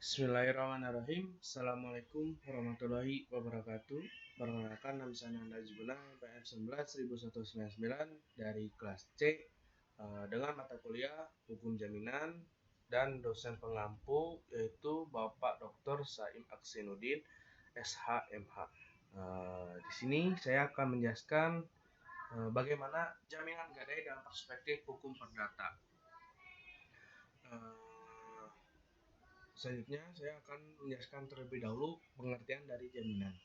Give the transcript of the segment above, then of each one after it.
Bismillahirrahmanirrahim. Assalamualaikum warahmatullahi wabarakatuh. Perkenalkan, nama saya Nanda Jibunang, PN 11.1199 dari kelas C dengan mata kuliah Hukum Jaminan dan dosen pengampu yaitu Bapak Dr. Saim Aksinudin, SHMH. Di sini saya akan menjelaskan bagaimana jaminan gadai dalam perspektif hukum perdata. Selanjutnya, saya akan menjelaskan terlebih dahulu pengertian dari jaminan.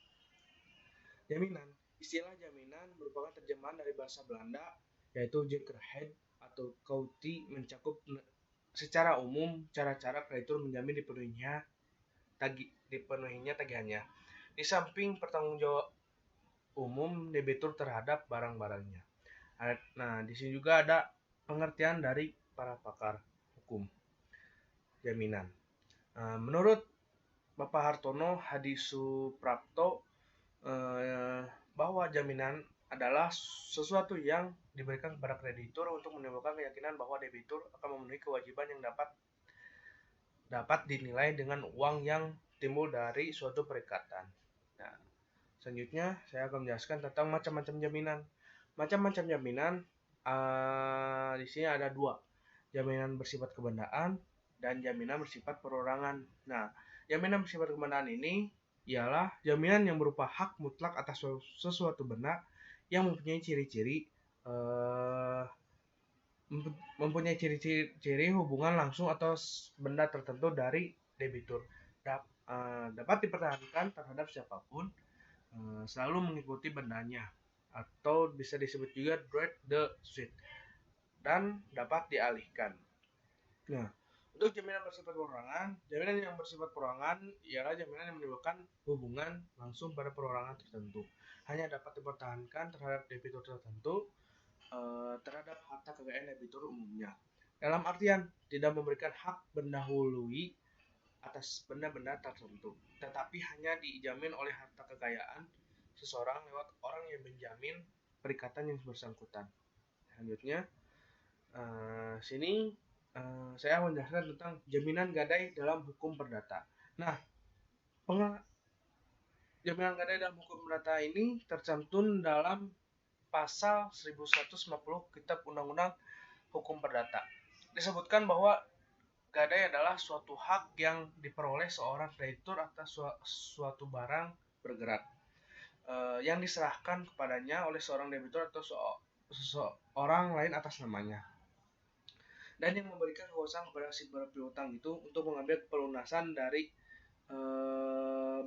Jaminan, istilah jaminan merupakan terjemahan dari bahasa Belanda, yaitu zekerheid atau kautie, mencakup secara umum cara-cara kreditur menjamin dipenuhinya tagihannya. Di samping pertanggungjawab umum debitur terhadap barang-barangnya. Nah, di sini juga ada pengertian dari para pakar hukum jaminan. Menurut Bapak Hartono Hadisuprapto, bahwa jaminan adalah sesuatu yang diberikan kepada kreditur untuk menimbulkan keyakinan bahwa debitur akan memenuhi kewajiban yang dapat dinilai dengan uang yang timbul dari suatu perikatan. Nah, selanjutnya saya akan menjelaskan tentang macam-macam jaminan. Macam-macam jaminan di sini ada dua, jaminan bersifat kebendaan dan jaminan bersifat perorangan. Nah, jaminan bersifat kebendaan ini ialah jaminan yang berupa hak mutlak atas sesuatu benda yang mempunyai ciri-ciri hubungan langsung atau benda tertentu dari debitur. Dapat dipertahankan terhadap siapapun, selalu mengikuti bendanya, atau bisa disebut juga dread the suit, dan dapat dialihkan. Nah, untuk jaminan bersifat perorangan, jaminan yang bersifat perorangan ialah jaminan yang menimbulkan hubungan langsung pada perorangan tertentu. Hanya dapat dipertahankan terhadap debitur tertentu, terhadap harta kekayaan debitur umumnya. Dalam artian, tidak memberikan hak mendahului atas benda-benda tertentu, tetapi hanya dijamin oleh harta kekayaan seseorang lewat orang yang menjamin perikatan yang bersangkutan. Selanjutnya, saya menjelaskan tentang jaminan gadai dalam hukum perdata. Nah, jaminan gadai dalam hukum perdata ini tercantum dalam pasal 1150 Kitab Undang-Undang Hukum Perdata. Disebutkan bahwa gadai adalah suatu hak yang diperoleh seorang kreditur atas suatu barang bergerak yang diserahkan kepadanya oleh seorang debitur atau seseorang lain atas namanya, dan yang memberikan kekuasaan kepada si berpiutang itu untuk mengambil pelunasan dari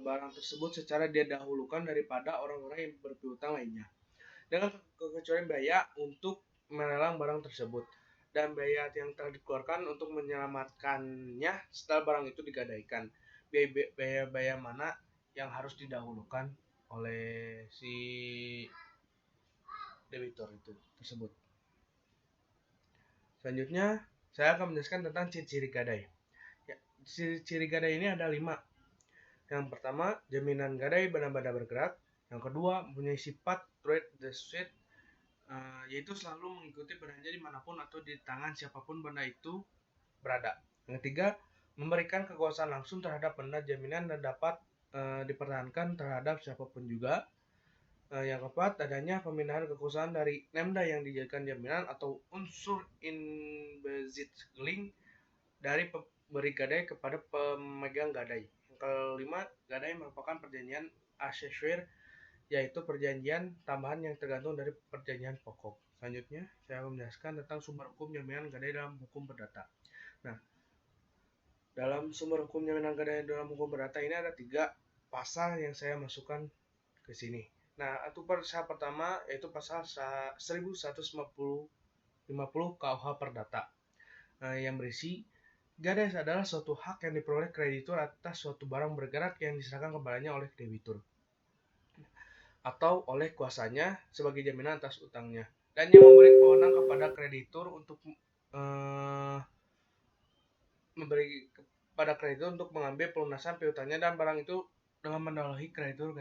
barang tersebut secara didahulukan daripada orang-orang yang berpiutang lainnya, dengan kekecualian biaya untuk melelang barang tersebut dan biaya yang telah dikeluarkan untuk menyelamatkannya setelah barang itu digadaikan. Biaya mana yang harus didahulukan oleh si debitur itu tersebut. Selanjutnya, saya akan menjelaskan tentang ciri-ciri gadai. Ciri-ciri gadai ini ada 5. Yang pertama, jaminan gadai benda-benda bergerak. Yang kedua, mempunyai sifat trade the suit, yaitu selalu mengikuti bendanya dimanapun atau di tangan siapapun benda itu berada. Yang ketiga, memberikan kekuasaan langsung terhadap benda jaminan dan dapat dipertahankan terhadap siapapun juga. Yang keempat, adanya pemindahan kekuasaan dari lemda yang dijadikan jaminan atau unsur inbezitling dari pemberi gadai kepada pemegang gadai. Yang kelima, gadai merupakan perjanjian aksesor, yaitu perjanjian tambahan yang tergantung dari perjanjian pokok. Selanjutnya, saya akan menjelaskan tentang sumber hukum jaminan gadai dalam hukum perdata. Nah, dalam sumber hukum jaminan gadai dalam hukum perdata ini ada 3 pasal yang saya masukkan ke sini. Nah, itu pasal pertama yaitu pasal 1150 KUH Perdata, yang berisi gadai adalah suatu hak yang diperoleh kreditur atas suatu barang bergerak yang diserahkan kepadanya oleh debitur atau oleh kuasanya sebagai jaminan atas utangnya, dan yang memberi wewenang kepada kreditur untuk mengambil pelunasan piutangnya dan barang itu dengan mendahului kreditur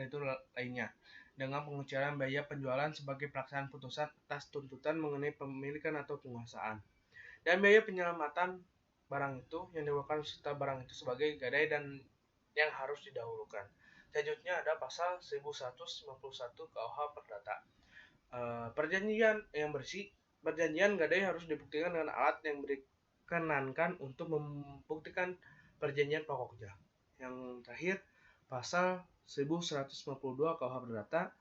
lainnya, dengan pengecualian biaya penjualan sebagai pelaksanaan putusan atas tuntutan mengenai pemilikan atau penguasaan, dan biaya penyelamatan barang itu yang diwakilkan serta barang itu sebagai gadai dan yang harus didahulukan. Selanjutnya ada pasal 1151 KUH Perdata. Perjanjian yang bersih, perjanjian gadai harus dibuktikan dengan alat yang dikenankan untuk membuktikan perjanjian pokoknya. Yang terakhir, pasal 1152 KUH Perdata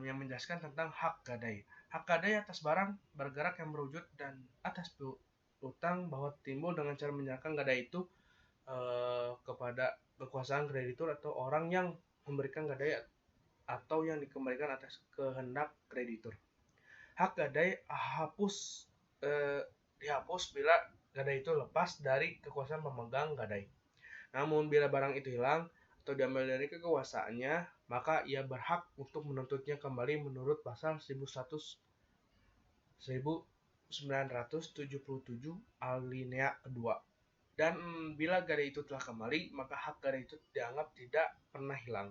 yang menjelaskan tentang hak gadai. Hak gadai atas barang bergerak yang berwujud dan atas utang bahwa timbul dengan cara menyerahkan gadai itu kepada kekuasaan kreditur atau orang yang memberikan gadai atau yang dikembalikan atas kehendak kreditur. Hak gadai dihapus bila gadai itu lepas dari kekuasaan pemegang gadai. Namun bila barang itu hilang atau diambil dari kekuasaannya, maka ia berhak untuk menuntutnya kembali menurut pasal 1977 alinea kedua. Dan bila gadai itu telah kembali, maka hak gadai itu dianggap tidak pernah hilang.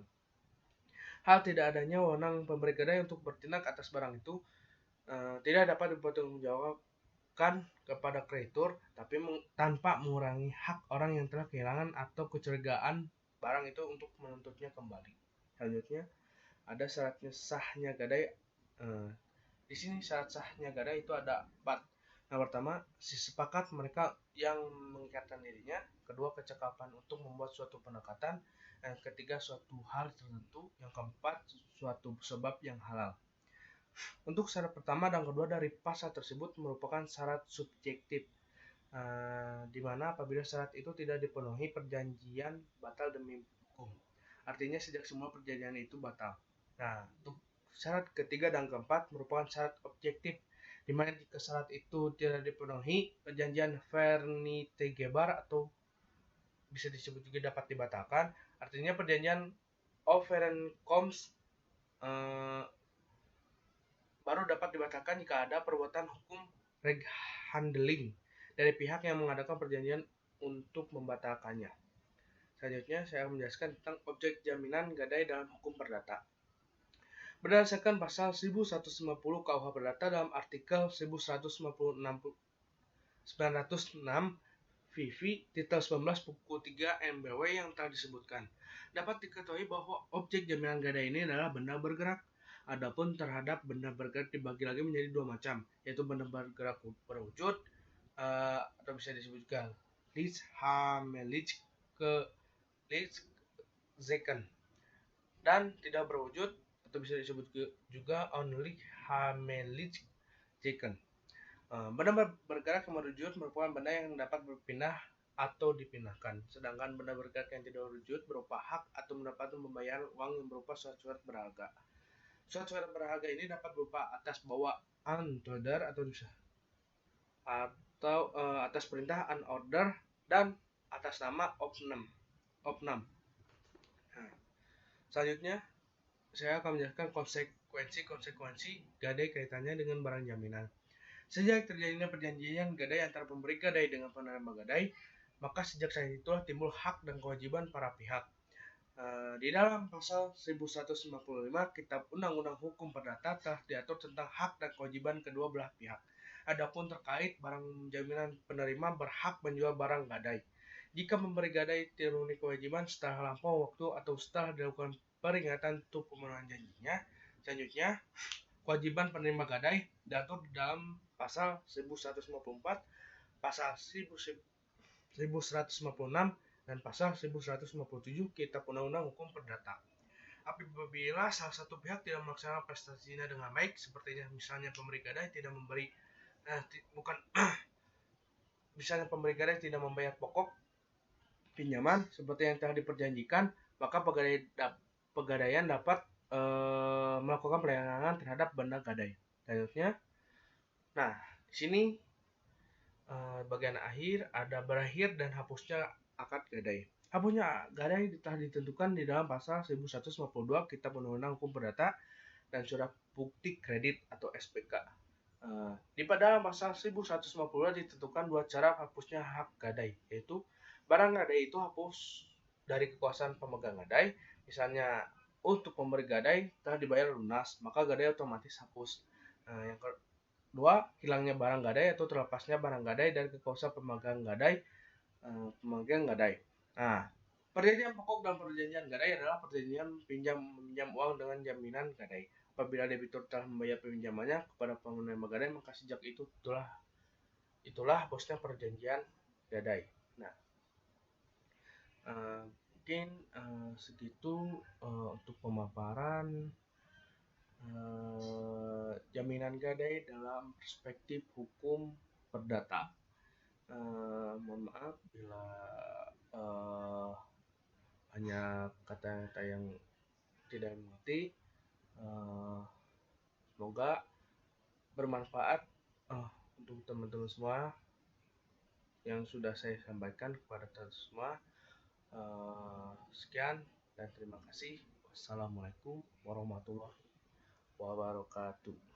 Hal tidak adanya wewenang pemberi gadai untuk bertindak atas barang itu tidak dapat dipertanggungjawabkan kepada kreditur, tapi tanpa mengurangi hak orang yang telah kehilangan atau kecurigaan barang itu untuk menuntutnya kembali. Selanjutnya ada syaratnya sahnya gadai. Di sini syarat sahnya gadai itu ada 4. Yang pertama, sepakat mereka yang mengikatkan dirinya. Kedua, kecakapan untuk membuat suatu pendekatan. Yang ketiga, suatu hal tertentu. Yang keempat, suatu sebab yang halal. Untuk syarat pertama dan kedua dari pasal tersebut merupakan syarat subjektif, di mana apabila syarat itu tidak dipenuhi, perjanjian batal demi hukum. Artinya sejak semua perjanjian itu batal. Nah, untuk syarat ketiga dan keempat merupakan syarat objektif, di mana jika syarat itu tidak dipenuhi, perjanjian vernitegebar atau bisa disebut juga dapat dibatalkan. Artinya perjanjian overeenkomst baru dapat dibatalkan jika ada perbuatan hukum reghandeling dari pihak yang mengadakan perjanjian untuk membatalkannya. Selanjutnya saya akan menjelaskan tentang objek jaminan gadai dalam hukum perdata. Berdasarkan pasal 1150 KUH Perdata dalam artikel 1196 VV titel 19 buku 3 MBW yang telah disebutkan, dapat diketahui bahwa objek jaminan gadai ini adalah benda bergerak. Adapun terhadap benda bergerak dibagi lagi menjadi 2 macam, yaitu benda bergerak berwujud atau bisa disebutkan Lichhameligkeiten dan tidak berwujud atau bisa disebut juga Onlichhameligkeiten. Benda bergerak yang berwujud merupakan benda yang dapat berpindah atau dipindahkan, sedangkan benda bergerak yang tidak berwujud berupa hak atau mendapatkan pembayaran uang yang berupa surat-surat berharga. Surat-surat berharga ini dapat berupa atas bawaan order atau atas perintah unorder dan atas nama opnam. Nah, selanjutnya saya akan menjelaskan konsekuensi gadai kaitannya dengan barang jaminan. Sejak terjadinya perjanjian gadai antara pemberi gadai dengan penerima gadai, maka sejak saat itulah timbul hak dan kewajiban para pihak. Di dalam pasal 1195 Kitab Undang-Undang Hukum Perdata telah diatur tentang hak dan kewajiban kedua belah pihak. Adapun terkait barang jaminan, penerima berhak menjual barang gadai. Jika pemberi gadai tidak memenuhi kewajiban setelah lampau waktu atau setelah dilakukan peringatan untuk pemenuhan janjinya. Selanjutnya, kewajiban penerima gadai diatur di dalam pasal 1154, pasal 1156, dan pasal 1157 Kitab Undang-Undang Hukum Perdata. Apabila salah satu pihak tidak melaksanakan prestasinya dengan baik, sepertinya misalnya pemberi gadai tidak membayar pokok pinjaman seperti yang telah diperjanjikan, maka pegadaian dapat melakukan pelayanan terhadap benda gadai. Selanjutnya, nah di sini bagian akhir ada berakhir dan hapusnya akad gadai. Hapusnya gadai telah ditentukan di dalam pasal 1152 Kitab Undang-Undang Hukum Perdata dan Surat Bukti Kredit atau SPK. Di pada pasal 1152 ditentukan 2 cara hapusnya hak gadai, yaitu barang gadai itu hapus dari kekuasaan pemegang gadai. Misalnya untuk pemberi gadai telah dibayar lunas, maka gadai otomatis hapus. Yang kedua, hilangnya barang gadai atau terlepasnya barang gadai dari kekuasaan pemegang gadai Pemegang gadai. Nah, perjanjian pokok dan perjanjian gadai adalah perjanjian pinjam meminjam uang dengan jaminan gadai. Apabila debitur telah membayar pinjamannya kepada penerima gadai, maka sejak itulah bosnya perjanjian gadai. Nah, mungkin segitu untuk pemaparan jaminan gadai dalam perspektif hukum perdata. Mohon maaf bila banyak kata-kata yang tidak mengerti. Semoga bermanfaat untuk teman-teman semua yang sudah saya sampaikan kepada teman semua. Sekian dan terima kasih. Wassalamualaikum warahmatullahi wabarakatuh.